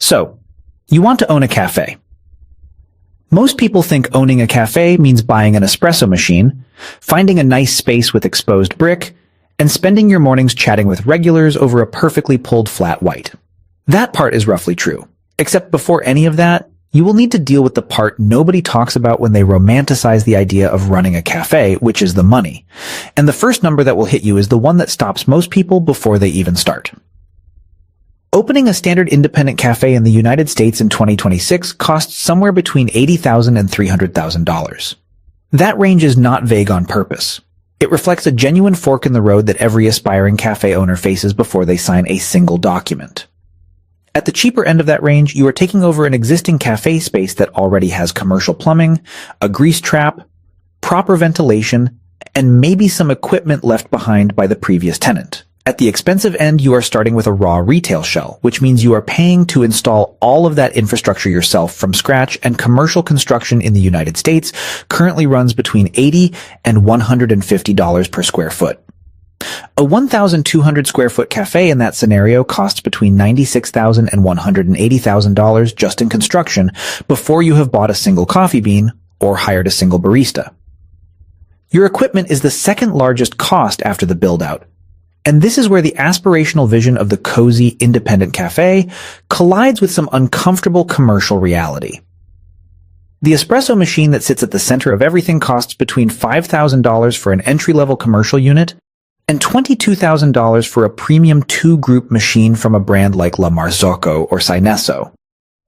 So, you want to own a cafe. Most people think owning a cafe means buying an espresso machine, finding a nice space with exposed brick, and spending your mornings chatting with regulars over a perfectly pulled flat white. That part is roughly true, except before any of that, you will need to deal with the part nobody talks about when they romanticize the idea of running a cafe, which is the money. And the first number that will hit you is the one that stops most people before they even start. Opening a standard independent cafe in the United States in 2026 costs somewhere between $80,000 and $300,000. That range is not vague on purpose. It reflects a genuine fork in the road that every aspiring cafe owner faces before they sign a single document. At the cheaper end of that range, you are taking over an existing cafe space that already has commercial plumbing, a grease trap, proper ventilation, and maybe some equipment left behind by the previous tenant. At the expensive end, you are starting with a raw retail shell, which means you are paying to install all of that infrastructure yourself from scratch, and commercial construction in the United States currently runs between $80 and $150 per square foot. A 1,200 square foot cafe in that scenario costs between $96,000 and $180,000 just in construction before you have bought a single coffee bean or hired a single barista. Your equipment is the second largest cost after the build-out. And this is where the aspirational vision of the cozy, independent cafe collides with some uncomfortable commercial reality. The espresso machine that sits at the center of everything costs between $5,000 for an entry-level commercial unit and $22,000 for a premium two-group machine from a brand like La Marzocco or Sinesso.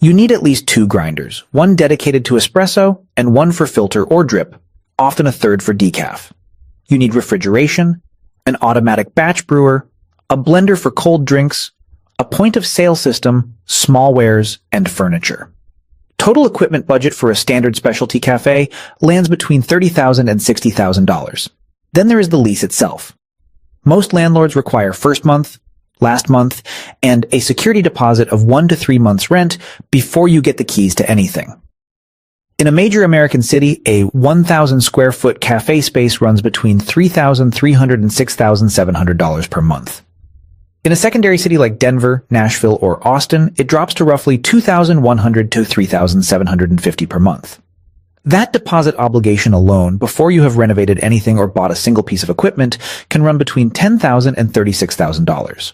You need at least two grinders, one dedicated to espresso and one for filter or drip, often a third for decaf. You need refrigeration, an automatic batch brewer, a blender for cold drinks, a point-of-sale system, small wares, and furniture. Total equipment budget for a standard specialty cafe lands between $30,000 and $60,000. Then there is the lease itself. Most landlords require first month, last month, and a security deposit of 1 to 3 months rent before you get the keys to anything. In a major American city, a 1,000 square foot cafe space runs between $3,300 and $6,700 per month. In a secondary city like Denver, Nashville, or Austin, it drops to roughly $2,100 to $3,750 per month. That deposit obligation alone, before you have renovated anything or bought a single piece of equipment, can run between $10,000 and $36,000.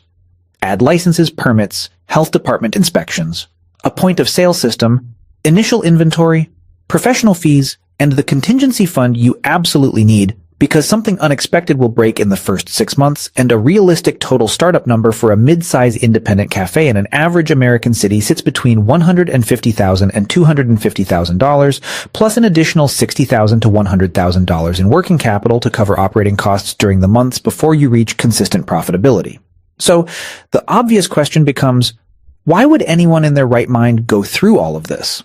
Add licenses, permits, health department inspections, a point-of-sale system, initial inventory, professional fees, and the contingency fund you absolutely need because something unexpected will break in the first 6 months, and a realistic total startup number for a mid-size independent cafe in an average American city sits between $150,000 and $250,000, plus an additional $60,000 to $100,000 in working capital to cover operating costs during the months before you reach consistent profitability. So, the obvious question becomes, why would anyone in their right mind go through all of this?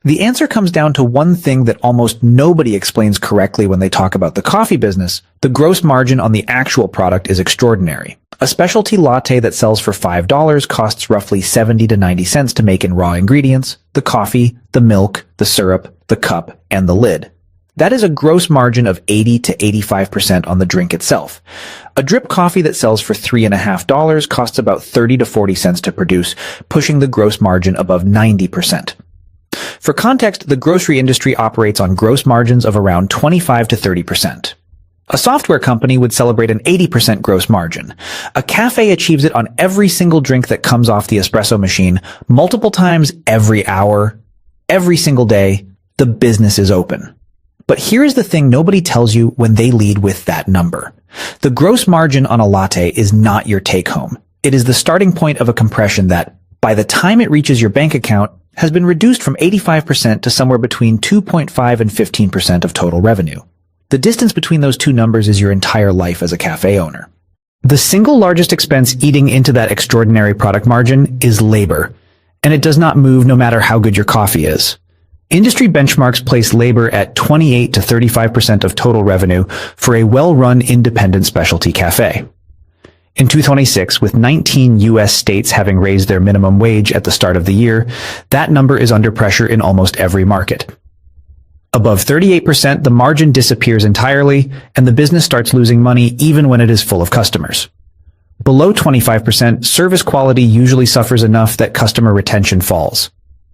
The answer comes down to one thing that almost nobody explains correctly when they talk about the coffee business. The gross margin on the actual product is extraordinary. A specialty latte that sells for $5 costs roughly 70 to 90 cents to make in raw ingredients, the coffee, the milk, the syrup, the cup, and the lid. That is a gross margin of 80 to 85% on the drink itself. A drip coffee that sells for $3.50 costs about 30 to 40 cents to produce, pushing the gross margin above 90%. For context, the grocery industry operates on gross margins of around 25 to 30%. A software company would celebrate an 80% gross margin. A cafe achieves it on every single drink that comes off the espresso machine, multiple times every hour, every single day. The business is open. But here's the thing nobody tells you when they lead with that number. The gross margin on a latte is not your take-home. It is the starting point of a compression that, by the time it reaches your bank account, has been reduced from 85% to somewhere between 2.5 and 15% of total revenue. The distance between those two numbers is your entire life as a cafe owner. The single largest expense eating into that extraordinary product margin is labor, and it does not move no matter how good your coffee is. Industry benchmarks place labor at 28 to 35% of total revenue for a well-run independent specialty cafe. In 2026, with 19 U.S. states having raised their minimum wage at the start of the year, that number is under pressure in almost every market. Above 38%, the margin disappears entirely, and the business starts losing money even when it is full of customers. Below 25%, service quality usually suffers enough that customer retention falls.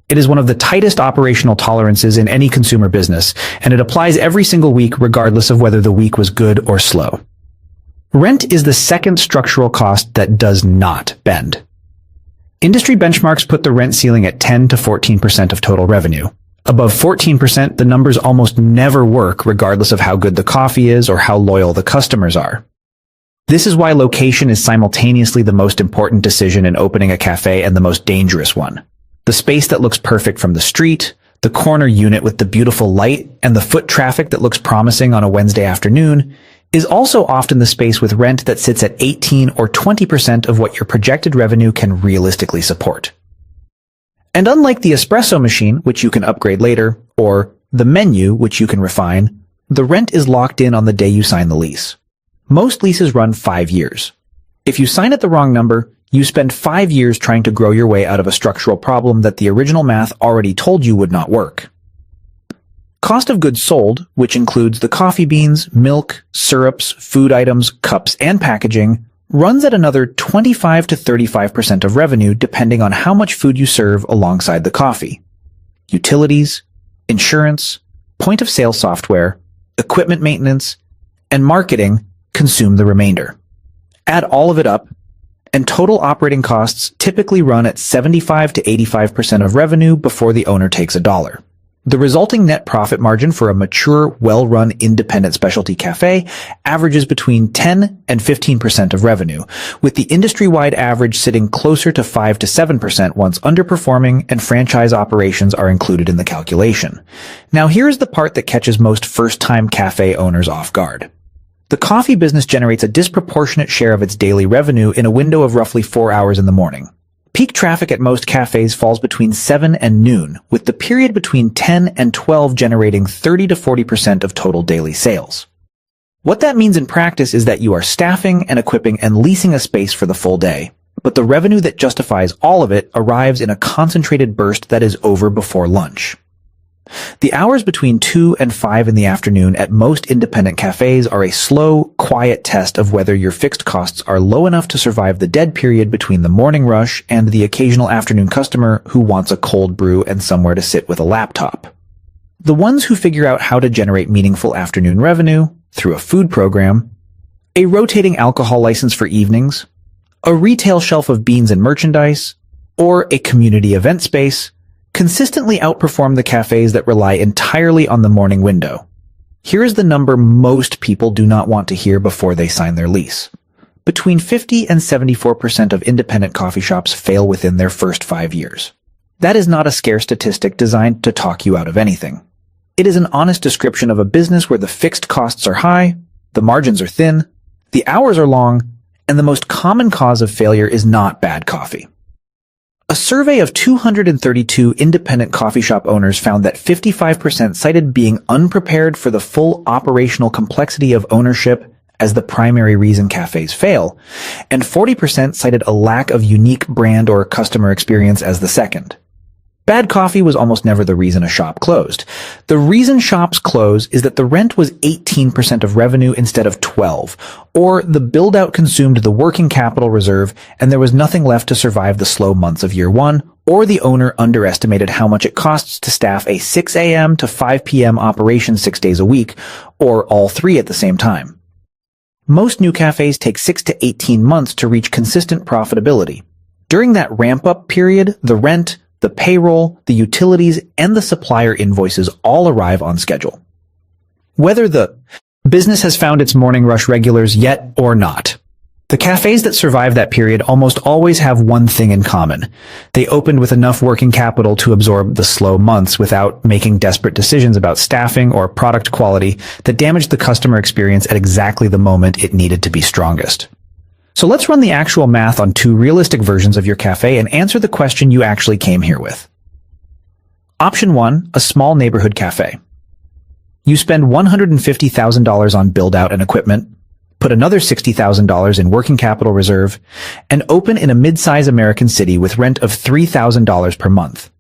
It is one of the tightest operational tolerances in any consumer business, and it applies every single week regardless of whether the week was good or slow. Rent is the second structural cost that does not bend. Industry benchmarks put the rent ceiling at 10 to 14% of total revenue. Above 14%, the numbers almost never work regardless of how good the coffee is or how loyal the customers are. This is why location is simultaneously the most important decision in opening a cafe and the most dangerous one. The space that looks perfect from the street, the corner unit with the beautiful light, and the foot traffic that looks promising on a Wednesday afternoon is also often the space with rent that sits at 18 or 20% of what your projected revenue can realistically support. And unlike the espresso machine, which you can upgrade later, or the menu, which you can refine, the rent is locked in on the day you sign the lease. Most leases run 5 years. If you sign at the wrong number, you spend 5 years trying to grow your way out of a structural problem that the original math already told you would not work. Cost of goods sold, which includes the coffee beans, milk, syrups, food items, cups, and packaging, runs at another 25 to 35% of revenue depending on how much food you serve alongside the coffee. Utilities, insurance, point-of-sale software, equipment maintenance, and marketing consume the remainder. Add all of it up, and total operating costs typically run at 75 to 85% of revenue before the owner takes a dollar. The resulting net profit margin for a mature, well-run independent specialty cafe averages between 10 and 15% of revenue, with the industry-wide average sitting closer to 5 to 7% once underperforming and franchise operations are included in the calculation. Now here's the part that catches most first-time cafe owners off guard. The coffee business generates a disproportionate share of its daily revenue in a window of roughly 4 hours in the morning. Peak traffic at most cafes falls between 7 and noon, with the period between 10 and 12 generating 30 to 40% of total daily sales. What that means in practice is that you are staffing and equipping and leasing a space for the full day, but the revenue that justifies all of it arrives in a concentrated burst that is over before lunch. The hours between 2 and 5 in the afternoon at most independent cafes are a slow, quiet test of whether your fixed costs are low enough to survive the dead period between the morning rush and the occasional afternoon customer who wants a cold brew and somewhere to sit with a laptop. The ones who figure out how to generate meaningful afternoon revenue through a food program, a rotating alcohol license for evenings, a retail shelf of beans and merchandise, or a community event space consistently outperform the cafes that rely entirely on the morning window. Here is the number most people do not want to hear before they sign their lease. Between 50 and 74% of independent coffee shops fail within their first 5 years. That is not a scare statistic designed to talk you out of anything. It is an honest description of a business where the fixed costs are high, the margins are thin, the hours are long, and the most common cause of failure is not bad coffee. A survey of 232 independent coffee shop owners found that 55% cited being unprepared for the full operational complexity of ownership as the primary reason cafes fail, and 40% cited a lack of unique brand or customer experience as the second. Bad coffee was almost never the reason a shop closed. The reason shops close is that the rent was 18% of revenue instead of 12, or the build-out consumed the working capital reserve and there was nothing left to survive the slow months of year one, or the owner underestimated how much it costs to staff a 6 a.m. to 5 p.m. operation 6 days a week, or all three at the same time. Most new cafes take 6 to 18 months to reach consistent profitability. During that ramp-up period, the rent, the payroll, the utilities, and the supplier invoices all arrive on schedule. Whether the business has found its morning rush regulars yet or not, the cafes that survive that period almost always have one thing in common. They opened with enough working capital to absorb the slow months without making desperate decisions about staffing or product quality that damaged the customer experience at exactly the moment it needed to be strongest. So let's run the actual math on two realistic versions of your cafe and answer the question you actually came here with. Option 1, a small neighborhood cafe. You spend $150,000 on build-out and equipment, put another $60,000 in working capital reserve, and open in a mid-size American city with rent of $3,000 per month.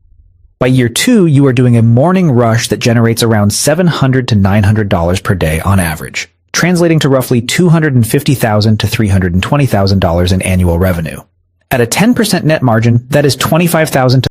By year 2, you are doing a morning rush that generates around $700 to $900 per day on average. translating to roughly $250,000 to $320,000 in annual revenue. At a 10% net margin, that is $25,000 to